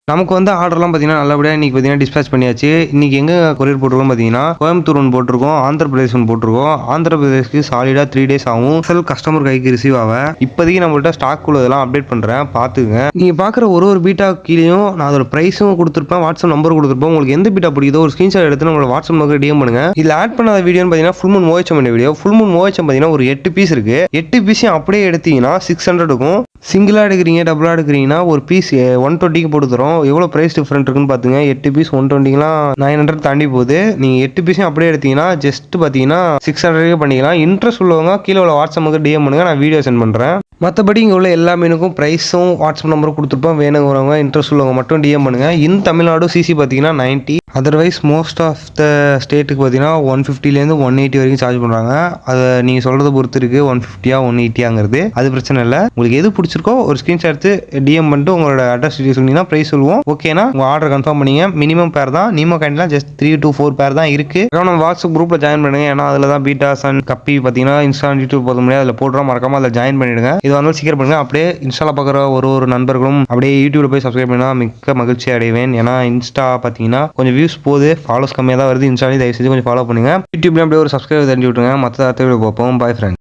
நமக்கு வந்து ஆர்டர்லாம் பார்த்தீங்கன்னா நல்லபடியாக இன்றைக்கி பார்த்தீங்கன்னா டிஸ்பேச் பண்ணியாச்சு. இன்றைக்கி எங்கே கொரியர் போட்டிருக்கோம் பார்த்தீங்கன்னா, கோயம்புத்தூர் ஒன்று போட்டிருக்கோம், ஆந்திர பிரதேஷ் ஒன்று போட்டிருக்கோம். ஆந்திர பிரதேஷ்க்கு சாலிடாக 3 டேஸ் ஆகும் செல் கஸ்டமர் கைக்கு ரிசீவ் ஆக. இப்போதைக்கு நம்மள்ட்ட ஸ்டாக் உள்ளதெல்லாம் அப்டேட் பண்ணுறேன், பார்த்துங்க. நீங்கள் பார்க்குற ஒரு பீட்டா கீழேயும் நான் அதோட ப்ரைஸும் கொடுத்துருப்பேன், வாட்ஸ்அப் நம்பர் கொடுத்துருப்பேன். உங்களுக்கு எந்த பீட்டா பிடிக்குதோ ஒரு ஸ்க்ரீன்ஷாட் எடுத்து நம்மளோட வாட்ஸ்அப் நம்பருக்கு டிஎம் பண்ணுங்க. இதில் ஆட் பண்ணாத வீடியோன்னு பார்த்தீங்கன்னா full Moon OHM video. Full Moon OHM பார்த்தீங்கன்னா ஒரு 8 பீஸ் இருக்குது. 8 பீஸையும் அப்படியே எடுத்தீங்கன்னா 600 இருக்கும். சிங்கிளாக எடுக்கிறீங்க, டபுளாக எடுக்கிறீங்கன்னா ஒரு பீஸ் 120க்கு போட்டு தரோம். எவ்வளோ ப்ரைஸ் டிஃப்ரெண்ட் இருக்குன்னு பார்த்துங்க. 8 பீஸ் 120லாம் 900 தாண்டி போகுது. நீங்கள் 8 பீஸையும் அப்படியே எடுத்தீங்கன்னா ஜஸ்ட் பார்த்தீங்கன்னா 600க்கு பண்ணிக்கலாம். இன்ட்ரெஸ்ட் உள்ளவங்க கீழே உள்ள வாட்ஸ்அப்புக்கு டிஎம் பண்ணுங்க, நான் வீடியோ சென்ட் பண்ணுறேன். மற்றபடி இங்கே உள்ள எல்லா மீனுக்கும் ப்ரைஸும் வாட்ஸ்அப் நம்பரும் கொடுத்துருப்போம். வேணுங்கிறவங்க இன்ட்ரெஸ்ட் உள்ளவங்க மட்டும் டிஎம் பண்ணுங்கள். இந்த தமிழ்நாடு சிசி பார்த்தீங்கன்னா 90. அதர்வைஸ் மோஸ்ட் ஆஃப் த ஸ்டேட்டுக்கு பார்த்தீங்கன்னா 150லேருந்து 180 வரைக்கும் சார்ஜ் பண்ணுறாங்க. அதை நீங்கள் சொல்கிறத பொறுத்து இருக்குது, 150 180 அது பிரச்சனை இல்லை. உங்களுக்கு எது பிடிச்சிருக்கோ ஒரு ஸ்க்ரீன்ஷாட் எடுத்து டிஎம் பண்ணிட்டு உங்களோட அட்ரஸ் டீட்டெயில் சொன்னீங்கன்னா ப்ரைஸ் சொல்லுவோம். ஓகேனா உங்கள் ஆர்டர் கன்ஃபார்ம் பண்ணிங்க. மினிமம் பேர் தான், நீமோ கைண்ட்லாம் ஜஸ்ட் 3 to 4 பேர் தான் இருக்குது. நம்ம வாட்ஸ்அப் குரூப்பில் ஜாயின் பண்ணுங்க. ஏன்னா அதில் தான் பீட்டாஸ் அண்ட் கப்பி பார்த்தீங்கன்னா இன்ஸ்டா யூடியூப் போத முடியாது, அதில் போடுறோம். மறக்காமல் அதில் ஜாயின் பண்ணிவிடுங்க. இது வந்து சீக்கிரம் பண்ணுங்க. அப்படியே இன்ஸ்டாவில் பார்க்குற ஒரு நண்பர்களும் அப்படியே யூடியூப்ல போய் சப்ஸ்கிரைப் பண்ணால் மிக்க மகிழ்ச்சி அடைவேன். ஏன்னா இன்ஸ்டா பார்த்தீங்கன்னா கொஞ்சம் வியூஸ் போகுது, ஃபாலோஸ் கம்மியாக தான் வருது. இன்ஸ்டாலே தயவு செஞ்சு கொஞ்சம் ஃபாலோ பண்ணுங்க. யூடியூப்லேயும் அப்படியே ஒரு சப்ஸ்கிரைப் தெரிஞ்சு விட்டுருங்க. மற்ற பார்ப்போம். பாய் ஃப்ரெண்ட்.